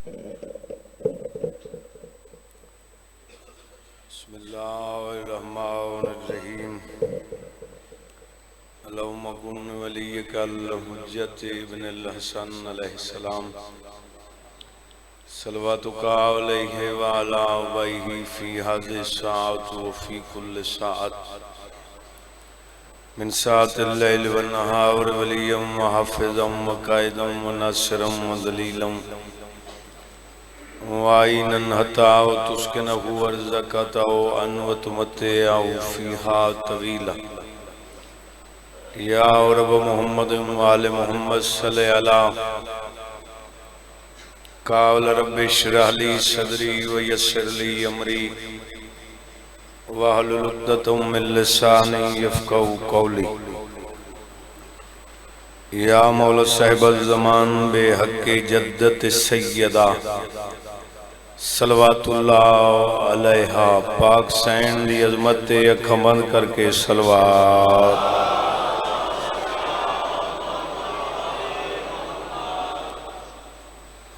بسم اللہ الرحمن الرحیم اللہم کن ولیک الحجت ابن الحسن علیہ السلام صلواتک علیہ وعلا آبائہ فی هذه الساعة وفی کل ساعة من ساعة اللیل والنہار ولیا وحافظا وقائدا وناصرا ودلیلا وعینا حتی تسکنہ ورزقتا ان وتمتعہ فیہا طویلا یا رب محمد وآل محمد صلی اللہ قال رب اشرح لی صدری ویسر لی امری واحلل عقدۃ من لسانی یفقہوا قولی یا مولا صاحب الزمان بے حق جدت السیدہ صلوات اللہ علیہا پاک سین دی عظمت اکھاں بند کر کے صلوات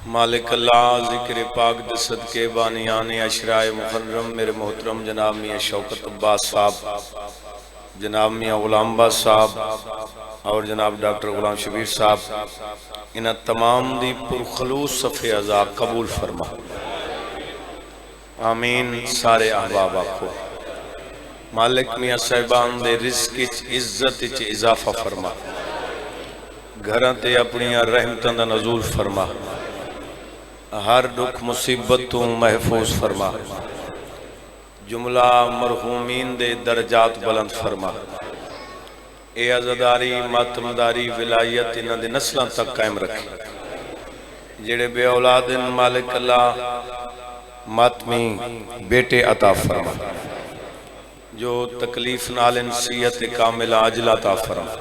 مالک اللہ ذکر پاک دے صدقے بانیان عشرائے محرم میرے محترم جناب میاں شوکت عباس صاحب جناب میاں غلام باز صاحب اور جناب ڈاکٹر غلام شبیر صاحب انہاں تمام دی پرخلوص صفحے عزا قبول فرما آمین سارے احباب آکھو مالک میاں صاحبان دے رزق عزت اضافہ فرما گھراں تے اپنیاں رحمتاں دا نزول فرما ہر دکھ مصیبت تو محفوظ فرما جملہ مرحومین دے درجات بلند فرما اے عزداری ماتمداری ولایت انہاں دے نسلاں تک قائم رکھی جڑے بے اولادن مالک اللہ ماتمی بیٹے عطا فرما جو تکلیف نال انسیت کامل عاجل عطا فرما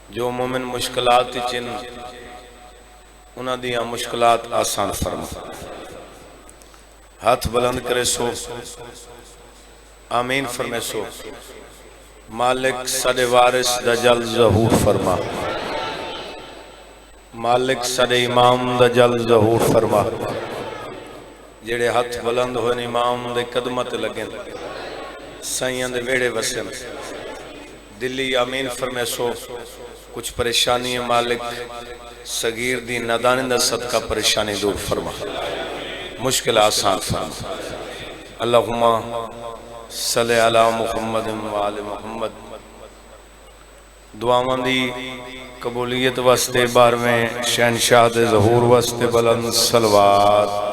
جو مومن مشکلات چن انہاں دیاں مشکلات آسان فرما ہاتھ بلند کرے سو آمین فرمے سو مالک سڈے وارث دا جل ظہور فرما مالک سڈے امام دا جل ظہور فرما جڑے ہاتھ بلند ہوئے امام دے قدمت لگیں سائیاں دے ویڑے وسن دلی آمین فرمے سو کچھ پریشانی مالک صغیر دی نادانی دا صدقہ پریشانی دور فرما مشکل آسان فرما اللہم صلی علی محمد وآل محمد دعاواں دی قبولیت واسطے بارویں شہنشاہ دے ظہور واسطے بلند صلوات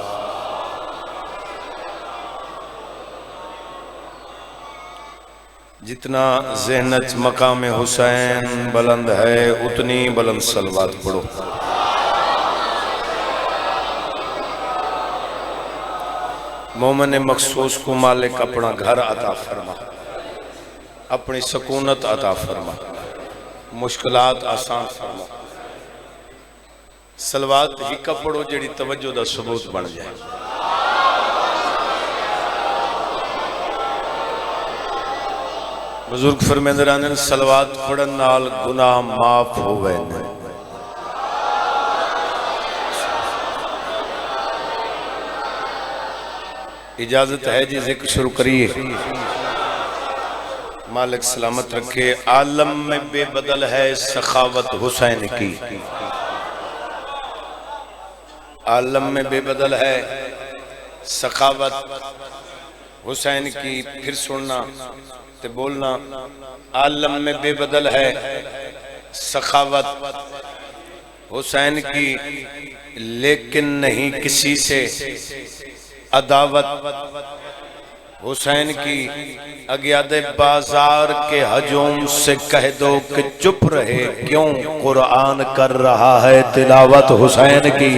جتنا ذہنچ مقام حسین بلند ہے اتنی بلند صلوات پڑھو مومن مخصوص کو مالک اپنا گھر عطا فرما اپنی سکونت عطا فرما مشکلات آسان فرما صلوات ہی کا پڑھو جڑی توجہ دا ثبوت بن جائے بزرگ فرمیندران صلوات پڑھن نال گناہ معاف ہوئے اجازت ہے جی ذکر شروع کریے مالک سلامت رکھے عالم میں بے بدل ہے سخاوت حسین کی عالم میں بے بدل ہے سخاوت حسین کی پھر سننا تے بولنا عالم میں بے بدل ہے سخاوت حسین کی لیکن نہیں کسی سے عداوت حسین کی اگیاد بازار کے ہجوم سے کہہ دو کہ چپ رہے کیوں قرآن کر رہا ہے تلاوت حسین کی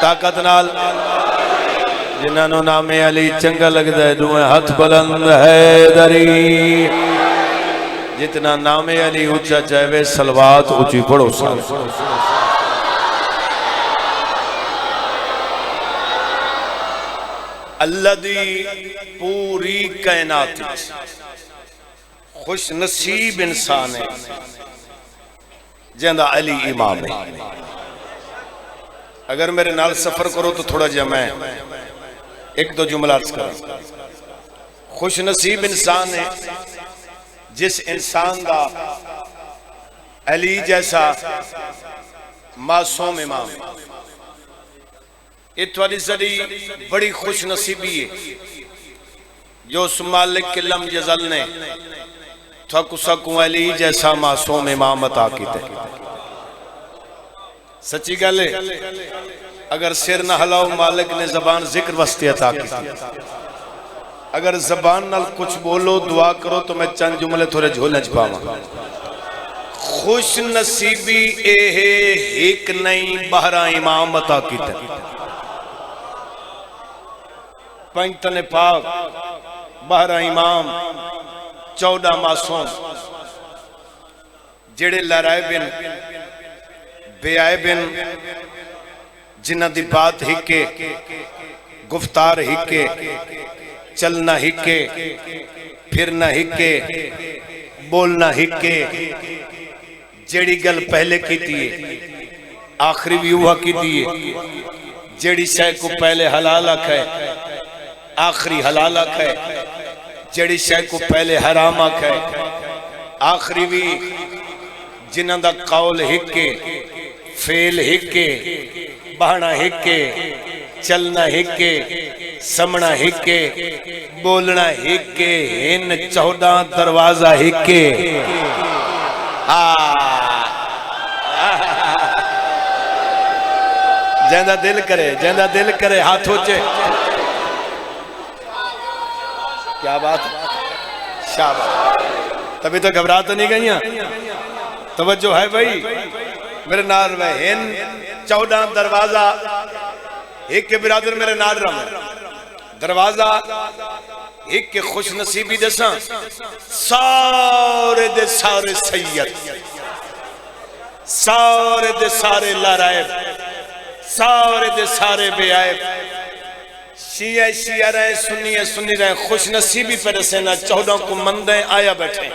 طاقت نال جنہوں نام علی چنگا لگ دے دوئے ہاتھ بلند ہے دری جتنا نام علی اچھا چاہے صلوات اچھی پڑھو اللہ دی پوری کائنات خوش نصیب انسان ہے جہاں علی امام ہے۔ اگر میرے نال سفر کرو تو تھوڑا جہاں میں ایک دو جملہ عرض کروں۔ خوش نصیب انسان ہے جس انسان دا علی جیسا معصوم امام ہے۔ اتوالی زدی بڑی خوش نصیبی ہے جو اس مالک کے لم یزل نے تھکو سکوں علی جیسا معصوم امام عطا کی تے۔ سچی گلے اگر سر نہ ہلاؤ مالک نے زبان ذکر وستے عطا کی تے۔ اگر زبان نال کچھ بولو دعا کرو تو میں چند جملے تھوڑے جھولنے چھپاؤں۔ خوش نصیبی اے ایک نئی بہرہ امام عطا کی تے۔ پنجتن پاک بہرہ امام 14 معصوم جڑے لڑائے بن بے آئے بن جنہ دی بات ہکے گفتار ہکے چلنا ہکے پھرنا ہکے بولنا ہکے جڑی گل پہلے کی دیئے آخری بھی ہوا کی دیئے جڑی شے کو پہلے حلال آکھے آخری حلال آکھے جڑی شے کو پہلے حرام آکھے آخری بھی جنہ دا قول ہکے فیل ہکے بہنا ہکے چلنا ہکے سمنا ہکے بولنا ہکے ان 14 دروازہ ہکے جہندہ دل کرے ہاتھ ہوچے کیا بات شاباش تبھی تو گھبرا تو نہیں گئیاں توجہ ہے بھائی میرے نال میں ہن 14 دروازہ ایک کے برادر میرے نال رہا دروازہ ایک کے خوش نصیبی دساں سارے دے سارے سید سارے دے سارے لارائب سارے دے سارے بے عائب شیعہ شیعہ رہے سنی رہے خوش نصیبی پر رسینا 14 کو مندیں آیا بیٹھیں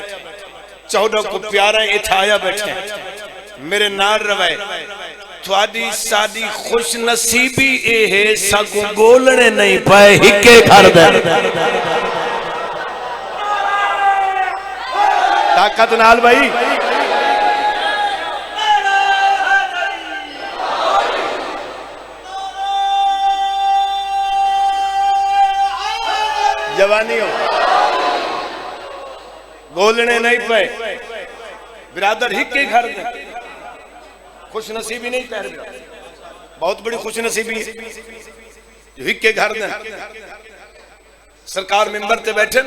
14 کو پیاریں اتھایا بیٹھیں میرے نار روائے تھوڑی سادی خوش نصیبی اے ہے ساکوں بولنے نہیں پائے ہکے گھر دے طاقت نال بھائی جوانی ہو بولنے نہیں پائے برادر ہکے گھر دے خوش نصیبی نہیں پہر دے بہت بڑی خوش نصیبی ہے جو ہکے گھر دے سرکار ممبر تے بیٹھے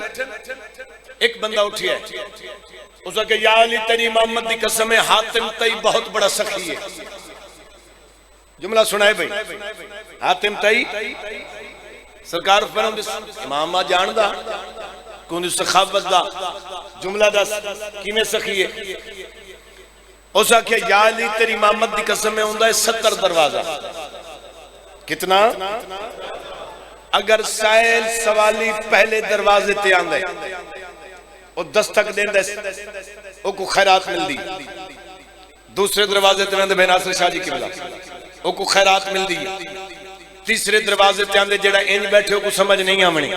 ایک بندہ اٹھی ہے اس وقت کہ یا علی تیری محمد دی قسم حاتم تئی بہت بڑا سخی ہے جملہ سنائے بھئی حاتم تئی سرکار فرم امام جان دا کون سخاوت دا جملہ دا کی میں سخی ہے اس آکھیا یا علی تیری محمد دی قسم میں ہوندہ ہے 70 دروازہ کتنا اگر سائل سوالی پہلے دروازے تے آندے وہ دستک دیں دے وہ کو خیرات مل دی دوسرے دروازے تے آندے بے ناصر شاہ جی کی ملا وہ کو خیرات مل دی تیسرے دروازے تے آندے جڑا انج بیٹھے کو سمجھ نہیں آمنی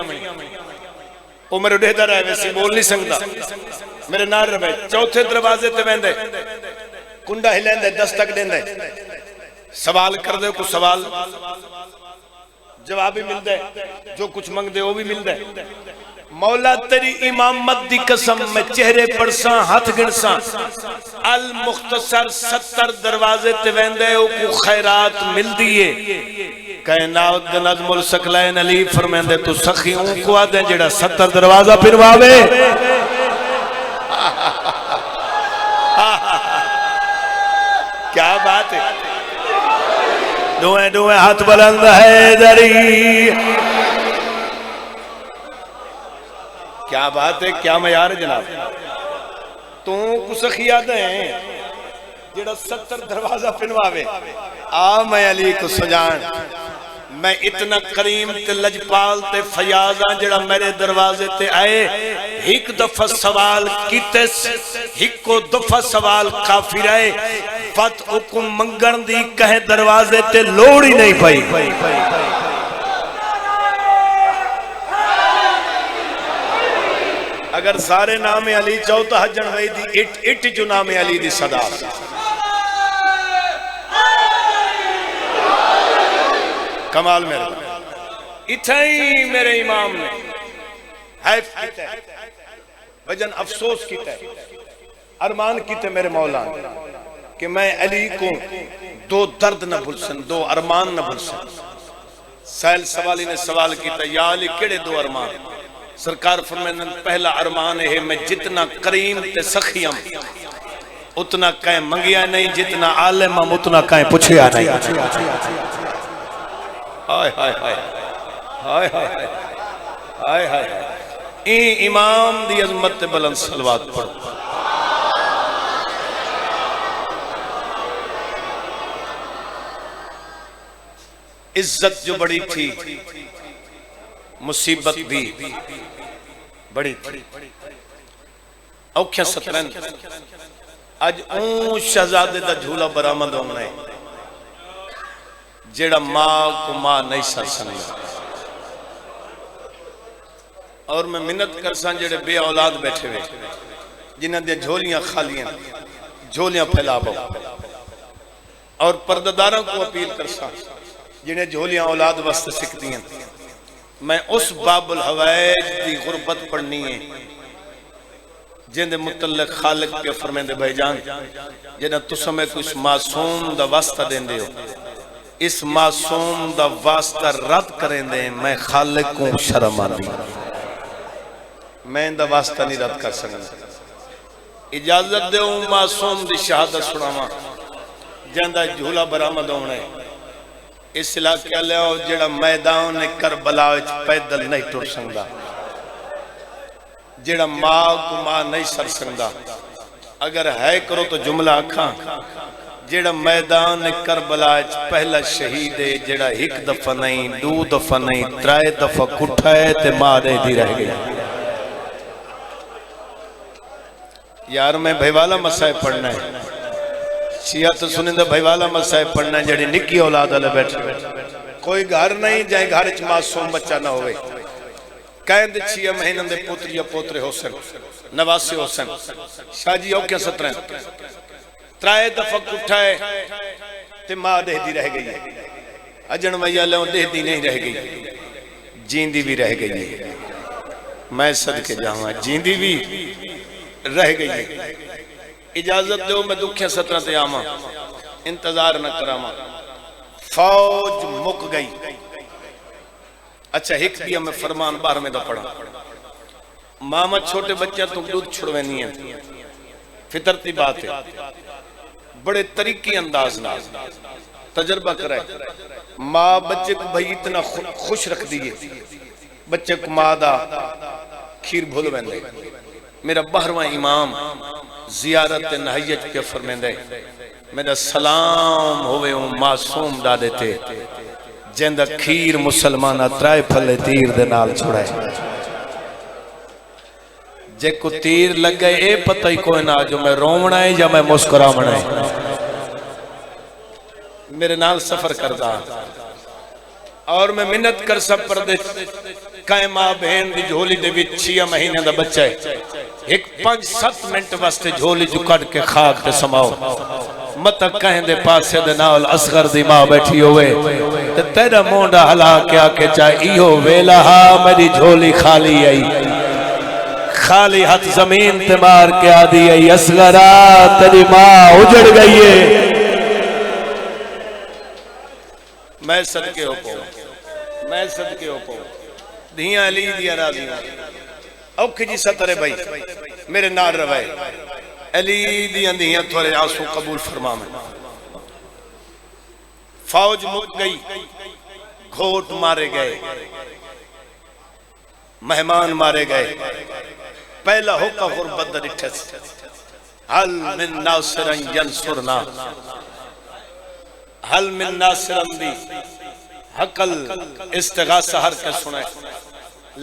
وہ میرے ڈہدہ رہے ویسے بول نہیں سکتا میرے نار رہے چوتھے دروازے تے بیندے کنڈا ہلین دے دستک دیں دے سوال کر دے کو سوال جواب بھی مل دے جو کچھ منگ دے وہ بھی مل دے مولا تیری امامت دی قسم میں چہرے پڑساں ہاتھ گنساں المختصر 70 دروازے تے ویندے او کو خیرات مل دیئے کائنات دے نظم السقلین علی فرمیندے تو سخیوں کو آدھیں جڑا 70 دروازہ پھرواوے کیا بات ہے دوئیں ہاتھ بلند ہے دری کیا بات ہے کیا معیار ہے جناب تو کو سخیہ دیں جڑا 70 دروازہ پھنواوے میں علی کو سجان میں اتنا کریم تے لجپال تے فیاضاں جڑا میرے دروازے تے آئے ایک دفعہ سوال کیتے ہکو دفعہ سوال کافی رہے فت حکم منگن دی کہے دروازے تے لوڑی نہیں پئی اگر سارے نام علی چاہو تو حجن وئی دی اٹ جو نام علی دی صدا کمال میرے اتھائی میرے امام نے حیف کیتا ہے وجن افسوس کیتا ہے ارمان کیتے میرے مولا کہ میں علی کو دو درد نہ بھلسن دو ارمان نہ بھلسن سائل سوالی نے سوال کیتا یا علی کیڑے دو ارمان سرکار فرمائن پہلا ارمان ہے میں جتنا کریم تے سخیم اتنا کہیں منگیا نہیں جتنا عالم ہم اتنا کہیں پوچھیا نہیں ہائے ہائے ہائے ہائے ہائے ہائے ہائے این امام دی عظمت بلند صلوات پڑھو عزت جو بڑی تھی مصیبت بھی بڑی تھی اوکھیاں سترین آج اون شہزادے دا جھولا برآمد ہونا ہے جیڑا ماں کو ماں نہیں سر سنگا اور میں منت کرسان جیڑے بے اولاد بیٹھے ہوئے جنہاں دیا جھولیاں خالیاں جھولیاں پھیلا باؤ اور پردداروں کو اپیل کرسان جنہیں جھولیاں اولاد واسطے سکتی ہیں میں اس باب الحوائج دی غربت پڑھنی ہے جن دے متعلق خالق پہ فرمائیں دے بھائی جان جنہاں تو سمیں کو اس معصوم دا واسطہ دیں دے ہو اس معصوم دا واسطہ رد کریں دیں میں خالق کو شرم آنی میں ان دا واسطہ نہیں رد کر سکتا اجازت دے ہوں معصوم دی شہادت سناما جن دا جھولا برآمد ہونے اس علاقے لے ہو جڑا میدان کربلا پیدل نہیں ٹر سکتا جڑا ماں کو ماں نہیں سر سکتا اگر ہے کرو تو جملہ آکھاں جڑا میدان کربلا پہلا شہید ہے جڑا ایک دفعہ نہیں دو دفعہ نہیں ترائے دفعہ کٹھائے تے ماں دے دی رہ گئی یار میں بھائی والا مسائل پڑھنا ہے شیعہ تو سنیں دا بھائی والا مسائل پڑھنا ہے جڑی نکی اولاد علیہ بیٹھے کوئی گھر نہیں جائیں گھر اچھ معصوم بچہ نہ ہوئے کہیں دے 6 مہینہ دے پوتری یا پوترے حسن نواسی حسن شاہ جی اوکیا سترین ترائے دفعہ اٹھائے تے ماں دہ دی رہ گئی ہے اجن ویا لوں دہ دی نہیں رہ گئی جیندی بھی رہ گئی ہے میں صدقے جاؤں جیندی بھی رہ گئی ہے اجازت دو میں دکھیں 17 تے آما انتظار نہ کراما فوج مک گئی اچھا ایک بھی ہمیں فرمان بار میں دا پڑھا ماما چھوٹے بچہ تو دودھ چھڑوے نہیں ہیں فطرتی بات ہے بڑے طریقی انداز نہ تجربہ کرائے ماں بچے کو بھائی اتنا خوش رکھ دیئے بچے کو مادہ کھیر بھول بندے میرا 12واں امام زیارت نحیج کے فرمیندے میرا سلام ہوئے ہوں معصوم دادے تھے جندہ کھیر مسلمانہ ترائے پھلے تیر دے نال چھوڑے جے کو تیر لگ گئے اے پتہ ہی کوئی نہ جو میں رومنا ہے یا میں مسکرامنا ہے میرے نال سفر کردہ اور میں منت کر سب پر دے کائیں ماں بہن دی جھولی دے بھی 6 مہینے دا بچہ ہے ایک 5-7 منٹ واسطے جھولی جو کٹ کے خاک دے سماؤ مطا کہیں دے پاسے دے نال اصغر دی ماں بیٹھی ہوئے تے تیرا مونڈا ہلا کیا کہ چاہے ایہو ویلہ ہاں میری جھولی خالی آئی خالی ہاتھ زمین تے مار کے آدھی آئی اصغرہ تیری ماں اجڑ گئی ہے میں صدقے ہو پاؤں میں صدقے ہو پاؤں دھیاں علی دیا راضی اوکھ جی سترے بھائی میرے نار روائے علی دیا دھیاں تھوڑے آنسو قبول فرما میں فوج مک گئی گھوٹ مارے گئے مہمان مارے گئے پہلا ہوکا غربت در اٹھس حل من ناصرن ینصرنا حل من ناصرن دی حقل استغاثہ ہر کے سنے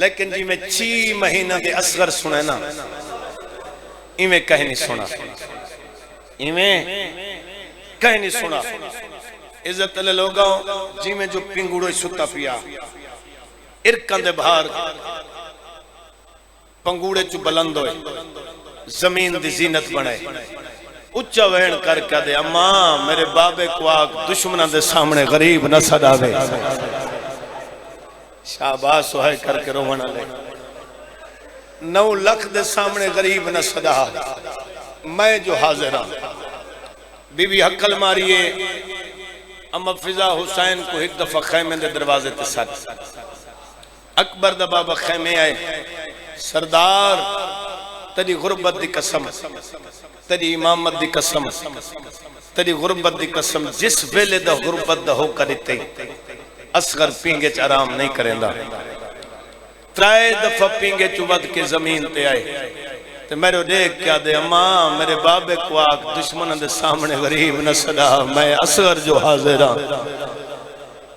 لیکن جی میں 6 مہینہ دے اصغر سنے نا ایمیں کہیں نہیں سنا ایمیں کہیں نہیں سنا عزت اللہ لوگاں جی میں جو پنگوڑو ستا پیا ارکان دے بھار پنگوڑے چو بلند ہوئے زمین دی زینت بنے اچھا وین کر کے دے اماں میرے بابے کو آگ دشمنہ دے سامنے غریب نہ صداوے شاباس ہوئے کر کے روانہ لے 9 لکھ دے سامنے غریب نہ صدا میں جو حاضر ہوں بی بی حقل ماریے اما فضا حسین کو ایک دفعہ خیمے دے دروازے تے ساتھ اکبر دا بابا خیمے آئے سردار تیری غربت دی قسم تیری امامت دی قسم تیری غربت دی قسم جس ویلے دا غربت دا ہو کرتے اصغر پینگے چ آرام نہیں کریں دا 3 دفعہ پینگے چوبد کے زمین تے آئے تو میرے دیکھ کیا دے اماں میرے بابے کو آگ دشمنہ دے سامنے غریب نہ صدا میں اصغر جو حاضر ہوں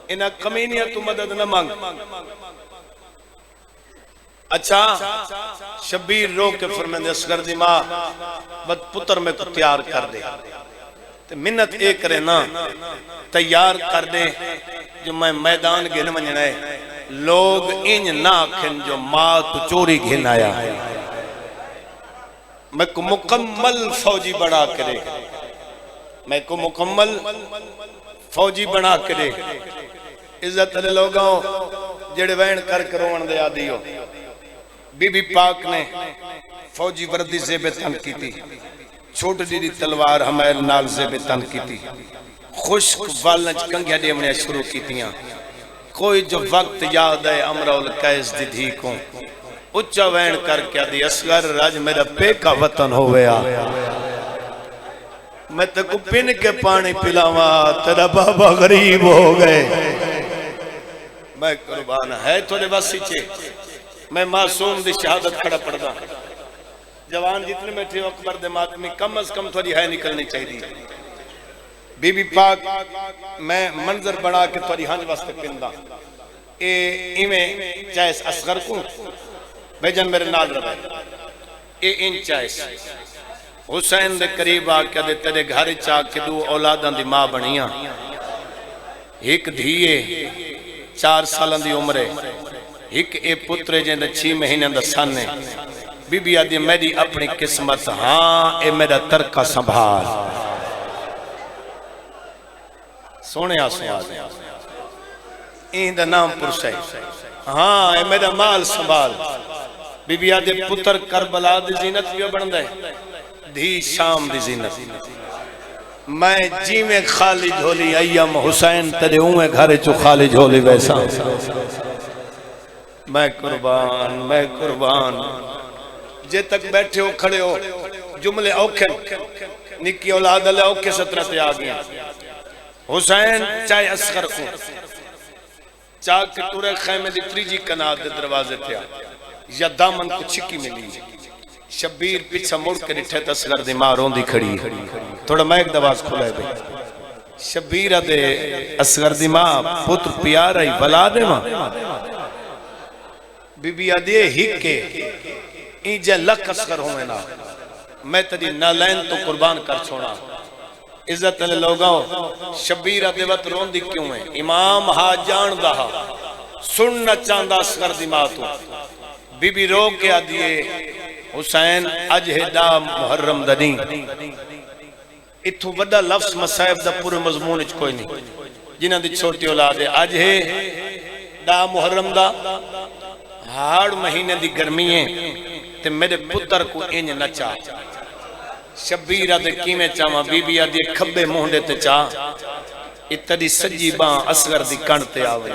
انہا کمینیاں تو مدد نہ مانگ اچھا شبیر رو کے فرمیندے اصغر دی ماں بد پتر میں کو تیار کر دے تو منت ایک کرے نا تیار کر دے جو میں میدان گھن منجن ہے لوگ انج ناکھن جو ماں تو چوری گھن آیا میں کو مکمل فوجی بنا کرے میں کو مکمل فوجی بنا کرے عزت علی لوگوں جڑے وین کر کروان دے آدھی ہو بی بی پاک نے فوجی وردی زیب تن کی تھی چھوٹ دی تلوار ہمیں نال زیب تن کی تھی خشک والنچ کنگیا دیمنے شروع کی تھیاں کوئی جو وقت یاد ہے امرہ القیس دی دھی کو اچھا وین کر کیا دی اصغر راج میرا پے کا وطن ہو گیا میں تکو پن کے پانی پلاوا تیرا بابا غریب ہو گئے میں قربان ہے تھوڑے باسی چھے میں معصوم دی شہادت کھڑا پڑ دا جوان جتنے میں تھے اکبر دے ماتمی کم از کم تھوڑی ہے نکلنی چاہیے بی بی پاک میں منظر بنا کے تھوڑی ہنج واسطے پندہ ایمیں چاہیس اصغر کو بیجن میرے نال رہے ان چاہیس حسین دے قریب آکے دے تیرے گھر چاہ کے 2 اولاداں دی ماں بنیاں ایک دھیے 4 سالان دی عمرے ایک اے پترے جن دے 6 مہینے دا سانے بی بی آدھی میری اپنی قسمت ہاں اے میرا ترکہ سنبھال سونے آسے آدھے این دا نام پرسے ہاں اے میرا مال سنبھال بی بی آدھی پتر کربلا دی زینت بھی بڑھن دے دھی شام دی زینت میں جی میں خالی جھولی ایام حسین تیرے ہوئے گھر چو خالی جھولی ویسا میں قربان جے تک بیٹھے ہو کھڑے ہو جملے اوکھے نکی اولاد اللہ اوکھے 17 تے آگئے حسین چاہے اصغر کو چاہ کے تورے خیمے دی 3 کنات دے دروازے تھے یا دامن کو چھکی ملی شبیر پیچھا مڑ کے رٹھے تا اصغر دی ماں رون دی کھڑی تھوڑا میں ایک دواز کھلائے بھئی شبیر دے اصغر دی ماں پتر پیار آئی بلا دے ماں بی بی آدھے ہی کے این جے لکھ اصغر ہوئے نا میں تیری نالین تو قربان کر چھوڑا عزت علی لوگاں شبیر آدھے وقت رون دی کیوں ہے امام ہا جان دہا سننا چاندہ اصغر دی ماں تو بی بی رو کے آدھے حسین اجہدہ محرم دنی اتھو بڑا لفظ مسائب دا پورے مضمون اچھ کوئی نہیں جنہاں دی چھوٹی اولاد ہے اجہدہ محرم دا ہاڑ مہینے دی گرمییں تے میرے پتر کو انج نہ چاہ شبیرہ دے کیمیں چاہاں بی بی آدھی کھبے مہنڈے تے چاہ اتنی سجی باں اصغر دی کانتے آوے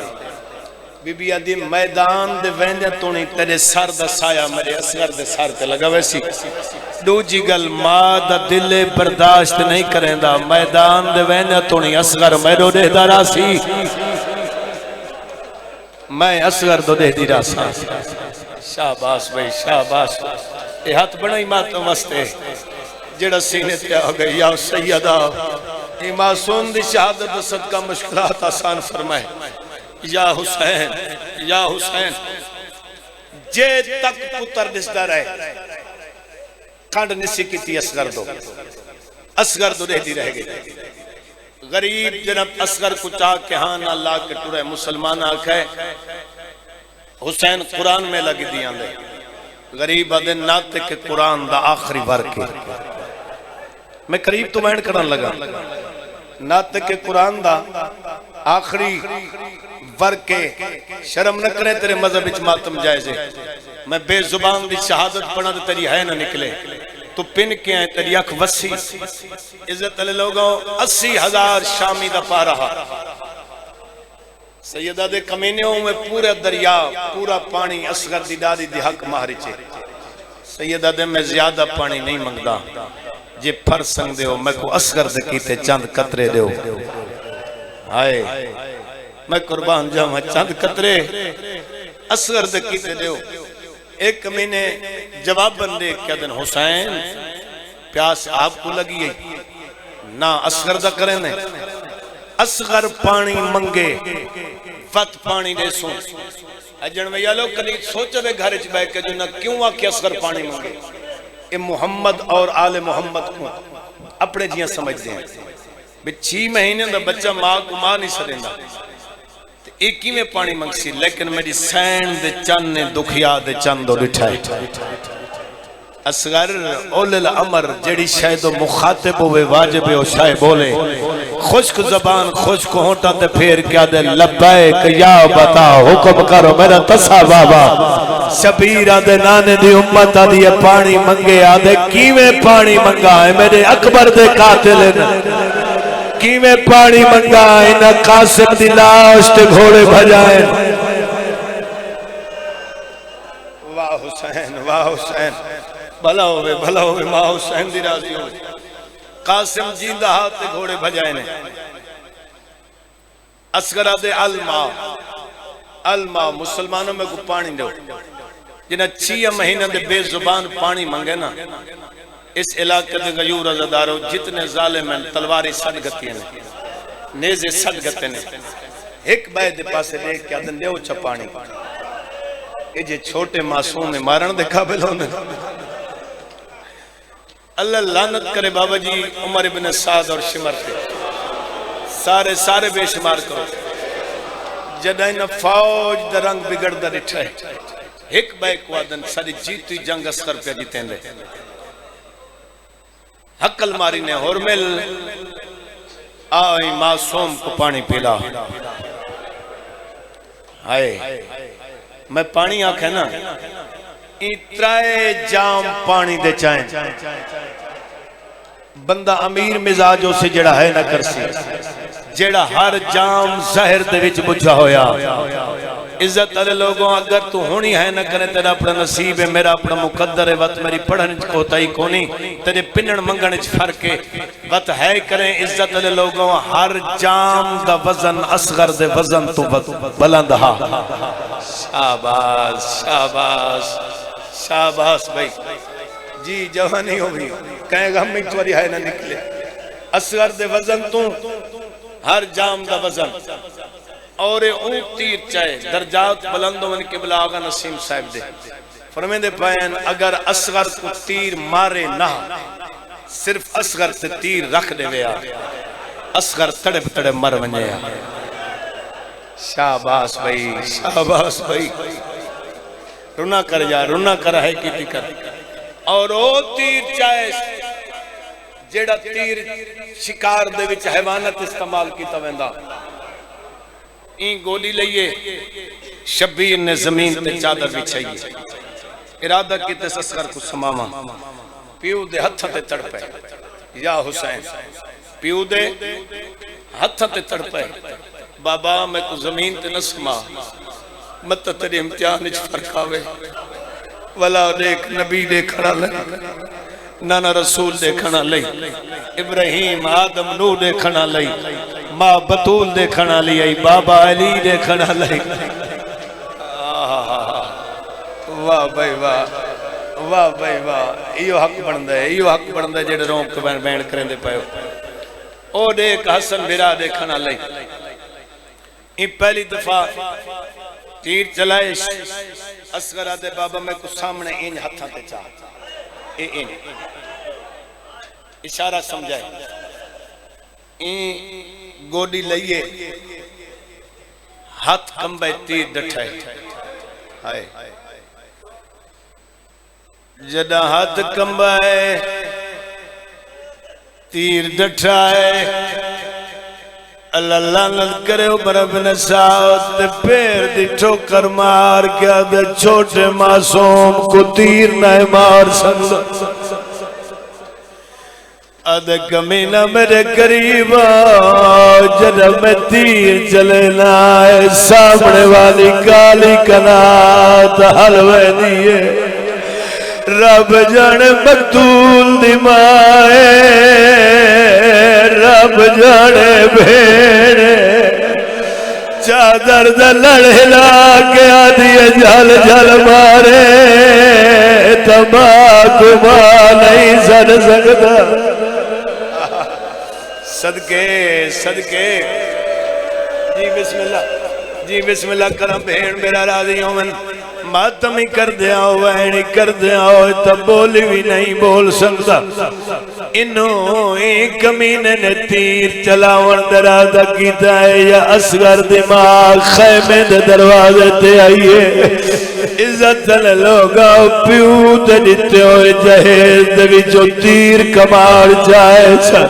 بی بی آدھی میدان دے ویندے تو نہیں تیرے سر دا سایہ میرے اصغر دے سر تے لگا ویسی دو جی گل ماں دا دل برداشت نہیں کریں دا میدان دے ویندے تو نہیں اصغر میرو دے دا راسی میں اصغر دو دے دی راسا شاباس بھئی شاباس اے ہاتھ بڑھائی ماتوں وستے جڑا سینے تے آگئی یا سیدہ اے معصوم دی شہادت صدقہ مشکلات آسان فرمائے یا حسین یا حسین جے تک پتر دستا رہے کھنڈ نسی کیتی اصغر دو رہ دی رہ گئی غریب جناب اصغر کو چاہ کے ہاں نہ لا کے ٹورے مسلمان آکھے حسین قرآن میں لگی دیاں دے غریب آدھے ناتے کے قرآن دا آخری ورکے میں قریب تو بینڈ کرن لگا ناتے کے قرآن دا آخری ورکے شرم نہ کرے تیرے مذہب اچ ماتم جائزے میں بے زبان دی شہادت پڑھا تو تیری ہے نہ نکلے تو پن کے ہیں تیری اکھ وسیع عزت علی لوگوں 80,000 شامی دا پا رہا سیدہ دے کمینیوں میں پورا دریا پورا پانی اصغر دی دادی دی حق مہری چھے سیدہ دے میں زیادہ پانی نہیں منگدا جے پھر سنگ دے ہو میں کو اصغر دے کیتے چند قطرے دے ہو آئے میں قربان جاؤں چند قطرے اصغر دے کیتے دے ہو ایک کمینے جواب بندے کیا دن حسین پیاس آپ کو لگی ہے نا اصغر دا کریں نے اصغر پانی منگے فت پانی دے سوں اجن میں یالو کلی سوچے بے گھر بے کہ جو نہ کیوں آکے اصغر پانی منگے اے محمد اور آل محمد کو اپنے جیاں سمجھ دیں بے 6 مہینے دا بچہ ماں کو ماں نہیں سریندا ایک ہی میں پانی منگسی لیکن میری سین دے چند نے دکھیا دے چند دو لٹھائے اصغر اول الامر جڑی شاید و مخاطب ہوئے واجب ہو شاید بولے خشک زبان خشک ہونٹا تے پھیر کیا دے لبائک یا بتا حکم کرو میرا تسا بابا شبیر آدھے نانے دی امت آدھی پانی منگے آدھے کیویں پانی منگا ہے میرے اکبر دے قاتل کیویں پانی منگا ہے انہا قاسم دی لاش تے گھوڑے بھجائیں واہ حسین واہ حسین بھلا ہوئے ماں حسین دی راضی ہوئے قاسم جیندہ ہاتھ تے گھوڑے بھجائے نے اصغرہ دے علماء مسلمانوں میں کو پانی دو جنہا 6 مہینہ دے بے زبان پانی منگے نا اس علاقے دے غیور ازدارو جتنے ظالم ہیں تلواری سڑ گتی ہیں نیزے سڑ گتے نے ایک بائے دے پاسے لے کیا دن دیو چھا پانی یہ جے چھوٹے معصوم میں مارن دے قابل ہونے اللہ لعنت کرے بابا جی عمر ابن سعد اور شمر کے سارے بے شمار کرو جدائن فوج در رنگ بگڑ در اٹھائے ایک بیک وادن ساری جیتی جنگ اسکر پہ جیتیں لے حقل ماری نے ہرمل آئی معصوم کو پانی پیلا آئے میں پانی آنکھیں نا اترائے جام پانی دے چاہیں بندہ امیر مزاجوں سے جڑا ہے نہ کرسی جڑا ہر جام زہر دے وچ بجھا ہویا عزت علی لوگوں اگر تو ہونی ہے نہ کرے تیرا اپنا نصیب ہے میرا اپنا مقدر ہے وقت میری پڑھن کوتاہی کونی تیرے پنن منگن فرق ہے وقت ہے کریں عزت علی لوگوں ہر جام دا وزن اصغر دے وزن تو بلند ہا شاباش شاباش شاباش بھائی جی جوانی ہو بھی کہیں گا ہم ایک ہے نہ نکلے اصغر دے وزن تو ہر جام دا وزن اور اون تیر چاہے درجات بلندوں من قبلہ آگا نسیم صاحب دے فرمین دے پائین اگر اصغر کو تیر مارے نہ صرف اصغر سے تیر رکھ دے ویا اصغر تڑے مر ونجے شاباش بھائی رونا کر جا رونا کر ہے کیتی کر اور او تیر چاہے جیڑا تیر شکار دے وچ حیوانت استعمال کیتا ویندا این گولی لئیے شبیر نے زمین تے چادر بچھائیے ارادہ کیتے اصغر کو سماما پیو دے ہتھاں تے تڑپے یا حسین پیو دے ہتھاں تے تڑپے بابا میں کو زمین تے نسما مت تیرے امتحان اچ فرق آوے ولا دیکھ نبی دیکھنا لئی نانا رسول دیکھنا لئی ابراہیم آدم نو دیکھنا لئی ماں بطول دیکھنا لئی بابا علی دیکھنا لئی واہ بھائی واہ ایو حق بندہ ہے جیڑے روم کو بین کریں دے پائے او دیکھ حسن بھرا دیکھنا لئی پہلی دفعہ تیر چلائے اصغر آدھے بابا میں کو سامنے این ہتھاں تے چاہ این اشارہ سمجھائے این گوڑی لئیے ہاتھ کمبے تیر ڈٹھائے ہائے جدہ ہاتھ کمبے تیر ڈٹھائے اللہ لعنت کرے عمر بن سعد پیر دی ٹھوکر مار کیا دے چھوٹے معصوم کو تیر نہ مار سکتا ادھے کمینہ میرے قریب جب میں تیر چلے نائے سامنے والی کالی کنات حلوے دیئے رب جانے مقتول دی مائے رب جانے بھیڑے چادر دا لڑھلا کے آدھیے جھل جھل مارے تماک ماں نہیں سن سکتا صدقے صدقے جی بسم اللہ کرم بھیڑ میرا راضی ہومن ماتم ہی کر دیا وینی کر دیا تب بولی بھی نہیں بول سکتا انہوں ایک کمینے نے تیر چلاون درادہ کیتا ہے یا اصغر دماغ خیمے دے دروازے تے آئیے عزت تلے لوگا پیوت دیتے ہوئے جہیز دے بھی جو تیر کمار جائے چھا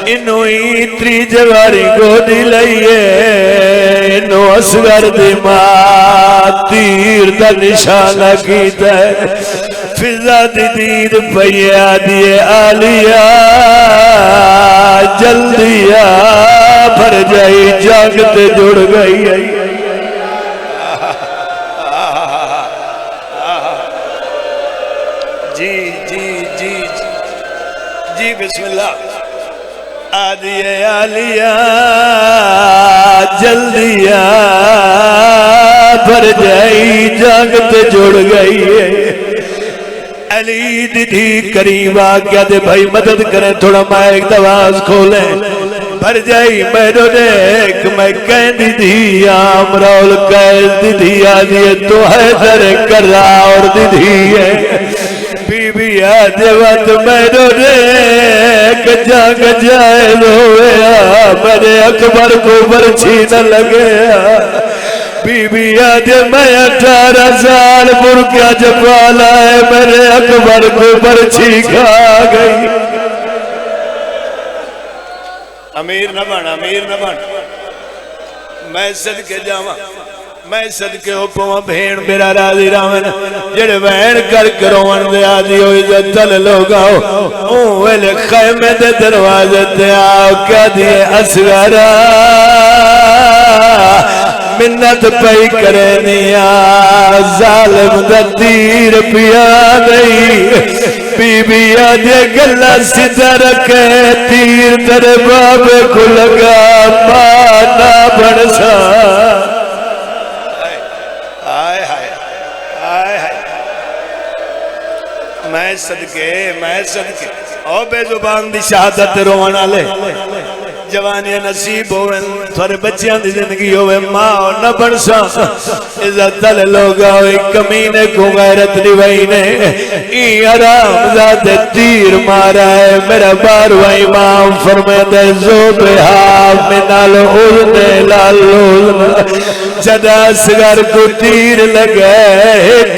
انہوں ہی تری جواری گوڑی لئیے انہوں اصغر دماغ تیر دا نشانہ کیتا ہے فضا دی دید پہیا دیئے آلیا جلدیا بھر جائی جاگتے جڑ گئی جی بسم اللہ آدھیے آلیا جلدیا بھر جائی جاگتے جڑ گئی علی دیدھی قریب آگیا دے بھائی مدد کریں تھوڑا مائک دواز کھولیں بھر جائی میرو دیکھ میں کہیں دیدھی آمرول کہیں دیدھی آدھیے تو حیدر کرار دیدھی ہے بی بی آدھے وقت میرو دیکھ جاگ جائے رویا میرے اکبر کو برچھی نہ لگیا بی بی آدھے میں 18 سال برکیا جپالا ہے میرے اکبر کو برچھی کھا گئی امیر نہ بن میں صدقے جاواں میں صدقے ہو پواں بھیڑ میرا راضی راون جڑے وین کر کروان دے آدھی ہوئی جو تل لوگاؤ اوہل خیمے دے دروازے تے آؤ کیا دیئے اصغرہ منت پئی کرے نیا ظالم دا تیر پیا گئی بی بی آجے گلہ سدھا رکھے تیر ترے بابے کو لگا مانا بڑسا میں صدقے او بے زبان دی شہادت روانا لے جوانی نصیب ہوئے تھوڑے بچیاں دی زندگی ہوئے ماں نہ بڑسا عزت تلے لوگا ہوئے کمینے کو غیرت دیوائینے ای آرام ذات تیر مارا ہے میرا باروہ امام فرمائے دے زوبہا منال اولنے لالولنا جدا اصغر کو تیر لگے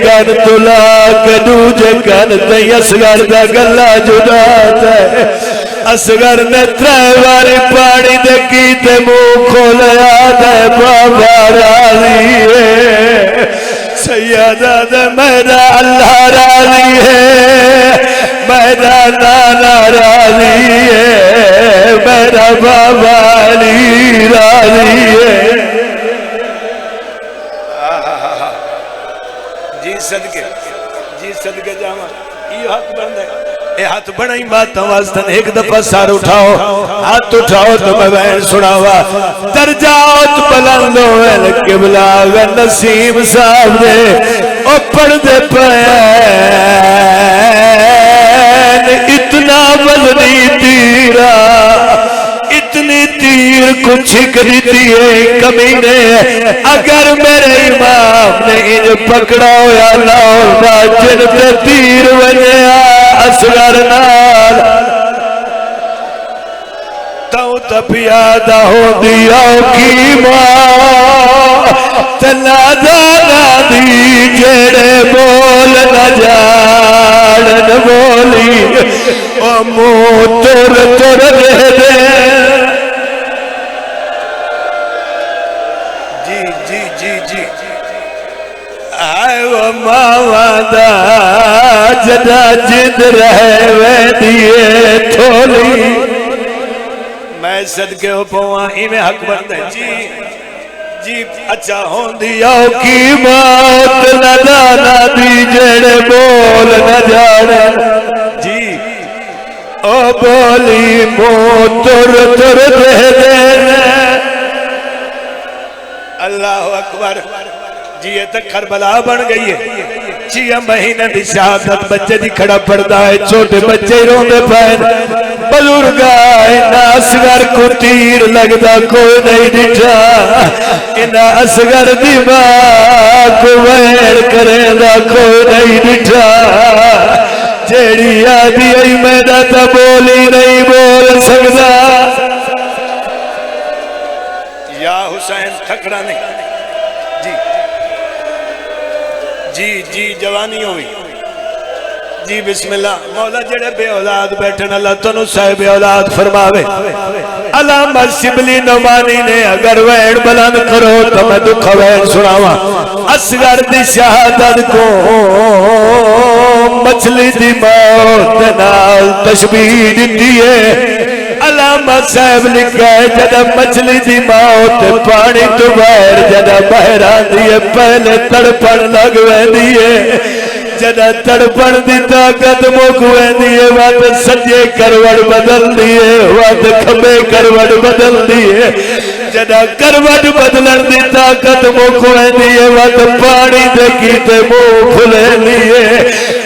کن تلا کدوجے کن تی اصغر دا گلہ جداتا ہے اصغر نے تریواری پاڑی دے کیتے منہ کھولیا دے بابا راضی ہے سیدہ دے میرا اللہ راضی ہے میرا نانا راضی ہے میرا بابا علی راضی ہے جی صدقے جاما یہ حق بند ہے اے ہاتھ بڑھائی بات واسطن ایک دفعہ سار اٹھاؤ ہاتھ اٹھاؤ تو میں بہن سناوا درجات بلندوں ہے قبلہ اگر نسیم صاحب دے او پڑھ دے پین اتنا وزنی تیرا اتنی تیر تیر کو چھک دیتی ہے کمینے اگر میرے امام نے انج پکڑا ہویا لاؤ دا جن تے تیر وجیا اصغر نال تو تپیادہ ہو دیا کی ماں تلا دانا دی جڑے بول نہ جاڑن بولی او مو تر تر دے دے جی جی جی جی آئے وہ ماما دا جدا جد رہے وے دیئے تھولی میں صدقے ہو پوہاں ہی میں حق بندے جی جی اچھا ہون دیا کی موت نہ جانا دی جڑے بول نہ جانا جی او بولی موت تر تر دے دینا اللہ اکبر جی یہ تک کربلا بن گئی ہے 6 مہینے دی شہادت بچے دی کھڑا پڑتا ہے چھوٹے بچے روندے پہن بزرگ آئے نا اصغر کو تیر لگتا کوئی نہیں ڈٹھا انہا اصغر دی ماں کو ویر کرے دا کوئی نہیں ڈٹھا جیڑی آدھی ای میدہ تا بولی نہیں بول سکتا یا حسین تھکڑا نہیں جی جی جوانی ہوئی جی بسم اللہ مولا جڑے بے اولاد بیٹھن اللہ تنو صاحب اولاد فرماوے علامہ شبلی نعمانی نے اگر وین بلند کرو تو میں دکھا وین سناوا اصغر دی شہادت کو مچھلی دی موت نال تشبیہ دیئے علامہ صاحب لکھا ہے جدہ مچھلی دی موت پانی تو بیر جدہ بہران دیئے پہلے تڑپن لگوے دیئے جدہ تڑپن دی طاقت موکوے دیئے وقت سجے کروڑ بدل دیئے وقت کھبے کروڑ بدل دیئے جدہ کروڑ بدلن دی طاقت موکوے دیئے وقت پانی دے کیتے مو کھلے دیئے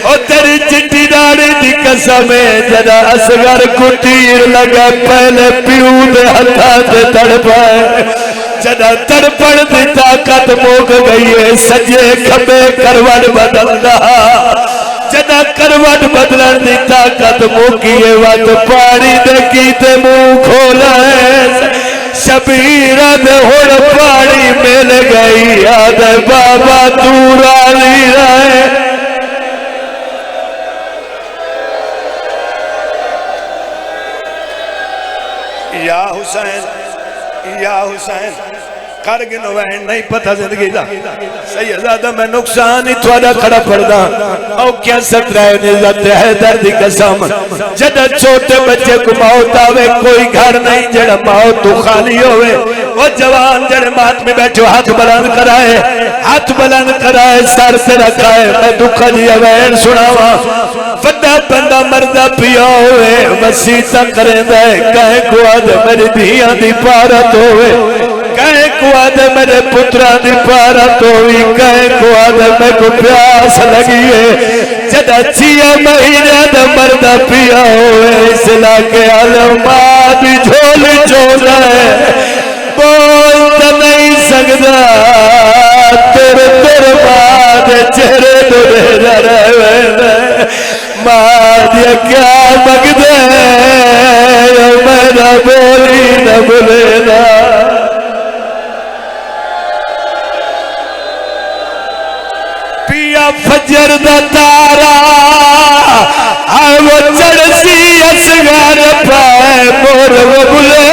او تیری چٹی داڑی دی قسم ہے جدہ اصغر کو تیر لگا پہلے پیو دے ہتھا دے تڑپائے جدہ تڑپڑ دی طاقت موک گئی ہے سجے کھبے کروڑ بدل دا جدہ کروڑ بدلن دی طاقت موکی ہے وقت پانی دے کیتے مو کھولا ہے شبیرہ دے ہوڑ پانی مل گئی یاد بابا دورا لی رہے یا حسین کرگن وین نہیں پتہ زندگی دا سیدہ میں نقصان ہی تھوڑا کھڑا پڑھدا او کیا سترہ نزت ہے دردی قسم جدہ چھوٹے بچے کو موت آوے کوئی گھر نہیں جڑا موت تو خالی ہوئے وہ جوان جڑے مات میں بیٹھو ہاتھ بلند کرائے سر سے رکھائے میں دکھا دیا وین سناوا فدہ بندہ مردہ پیا ہوئے وسیطہ کریں دے کہیں کو آدھے میری دھیاں دی پارت ہوئے کہیں کو آدھے میرے پترہ دی پارت ہوئی کہیں کو آدھے میں کو پیاس لگیے جدہ 6 مہینے دے مردہ پیا ہوئے اس علاقے علماء دی جھولی چھوڑا ہے بولتا نہیں سکتا تیر بعد چہرے دورے رہے مادیا کیا مگدے میرا بولی نہ بلینا پیا فجر دا تارا آئے وہ چڑسی اصغر پائے مور وہ بلے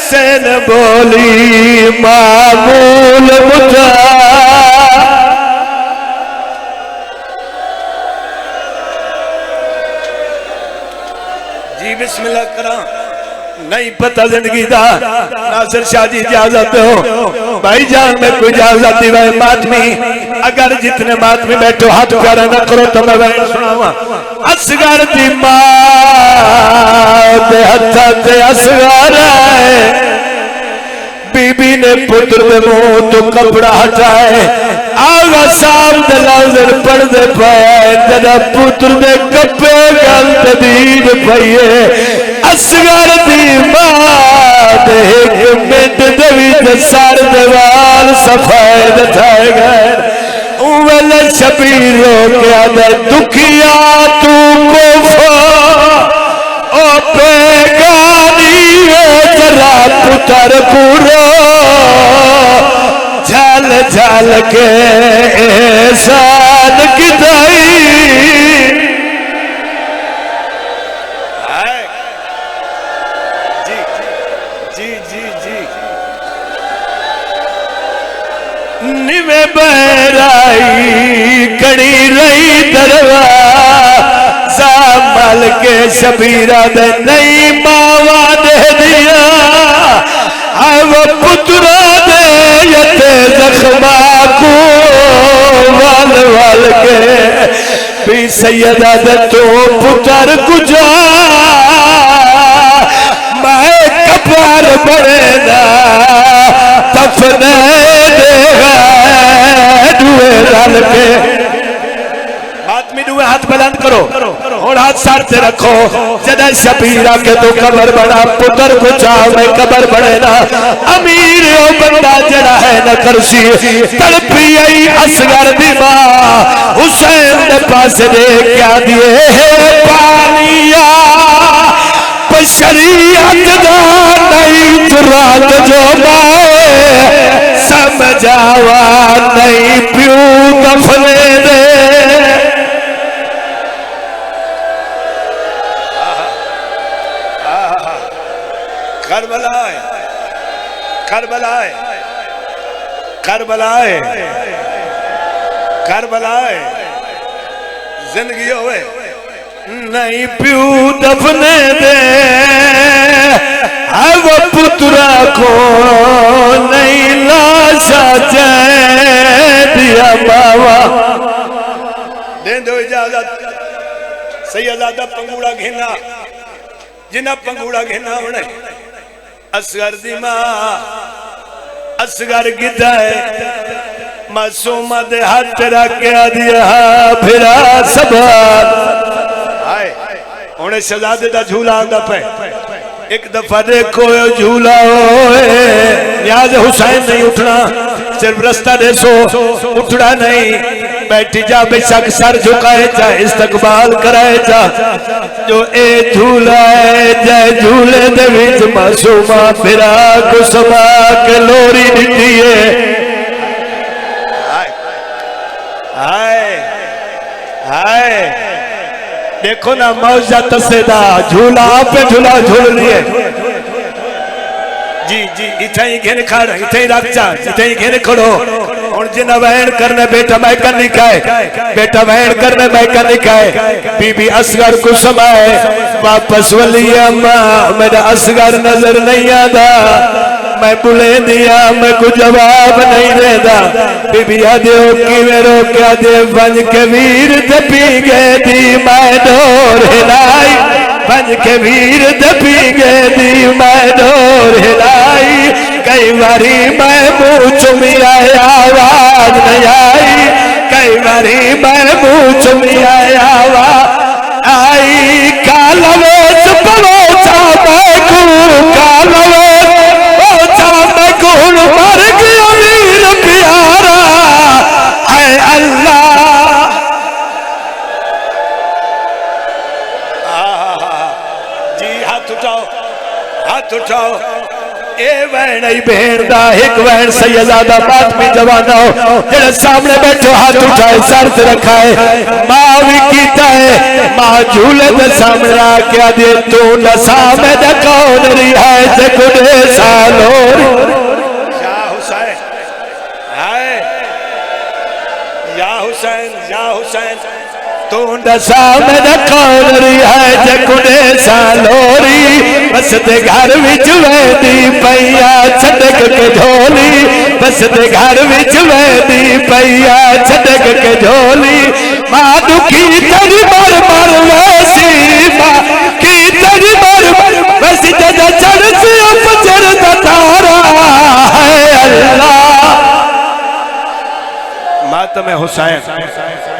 سین بولی معمول مجھا جی بسم اللہ کرام نہیں پتہ زندگی دا ناصر شاہ جی اجازت ہو بھائی جان میں کوئی اجازت دی بھائی ماتمی اگر جتنے ماتمی بیٹھو ہاتھ پیارا نہ کرو تو میں بھائی سناوا اصغر دی ماں دے ہتھا تے اصغر ہے بی بی نے پتر دے منہ تو کپڑا ہٹائے آغا صاحب دلازر پڑھ دے پائے جدا پتر دے کپے گل تدید پائیے اصغر دی ماں سر دیوال سفید تھائے گئے اول شبیر رو کے آدھے دکھیا تو کوفا او پیگانی جرا پتر کورو جھال جھال کے احسان کی دائی نیوے بہرائی کڑی رہی دروازہ مل کے شبیرہ دے نئی ماوا دے دیا آئے وہ پترہ دے یتے زخمہ کو وال وال کے بھی سیدہ دے تو پتر کجا میں کپار بڑے نا تفنے ہاتھ بلند کرو اور ہاتھ سار سے رکھو جدہ شبیرہ کے تو قبر بڑا پتر کو چاہو میں قبر بڑے نا امیر او بندہ جڑا ہے نہ کرسی تڑپی ای اصغر دی ماں حسین نے پاس دے کیا دیے پانیا شریعت دا نہیں جرات جو مائے سمجھاوا نہیں پیو دفنے دے کربلائے کربلائے کربلائے کربلائے زندگی ہوئے نہیں پیو دفنے دے وہ پترہ کو نہیں لاشا چین دیا باوا دین دو اجازت سیدادہ پنگوڑا گھنا جنہ پنگوڑا گھنا ہونے اصغر دی ماں اصغر گدہ ہے معصومہ دے ہاتھ رکھیا دیا پھرا سبات انہیں شہزادے دا جھولا آندہ پہ ایک دفعہ دیکھو جھولا ہوئے نیاز حسین نہیں اٹھنا صرف رستہ دے سو اٹھنا نہیں بیٹھی جا بے شک سر جھکائے جا استقبال کرائے جا جو اے جھولا ہے جائے جھولے دے ویچ معصومہ پھرا کسما کے لوری نٹی ہے آئے آئے دیکھو نا موجہ تسیدہ جھولا پہ جھولا جھول لیے جی جی اتھائی گھن کھڑا اتھائی رکھ جا اتھائی گھن کھڑو اور جنہ وین کرنے بیٹا مائکہ نکائے بیٹا وین کرنے مائکہ نکائے بی بی اصغر کو سمائے واپس ولی اماں میرا اصغر نظر نہیں آدھا میں بلے دیا میں کو جواب نہیں دے دا بی بی آدھو کی میں روکیا دے بنج کے ویر دپی گئے دی میں دور ہلائی بنج کے ویر دپی گئے دی میں دور ہلائی کئی باری میں منہ چمی آئے آواز نہیں آئی کئی باری میں منہ چمی آئے آواز آئی کالویس پروچا میں کو کالویس کون مر گیا امیر پیارا اے اللہ جی ہاتھ اٹھاؤ ہاتھ اٹھاؤ اے وین ای بہن دا ایک وین سیدادہ فاطمی جوانہ ہو جڑے سامنے بیٹھو ہاتھ اٹھائے سر سے رکھائے ماں بھی کیتا ہے ماں جھولے دے سامنے آکیا دے تو نسامے دے کون رہائے دے کنے سالور یا حسین تو نسا میں نکول رہی ہے جکنے سالوری بس دے گھر وچ ویدی پیا چھڑک کے جھولی بس دے گھر وچ ویدی پیا چھڑک کے جھولی ماں دکھی تری مر مر ویسی ماں کی تری مر مر ویسی جدہ چڑھ سے اپچر دتارا ہے اللہ ماتم حسین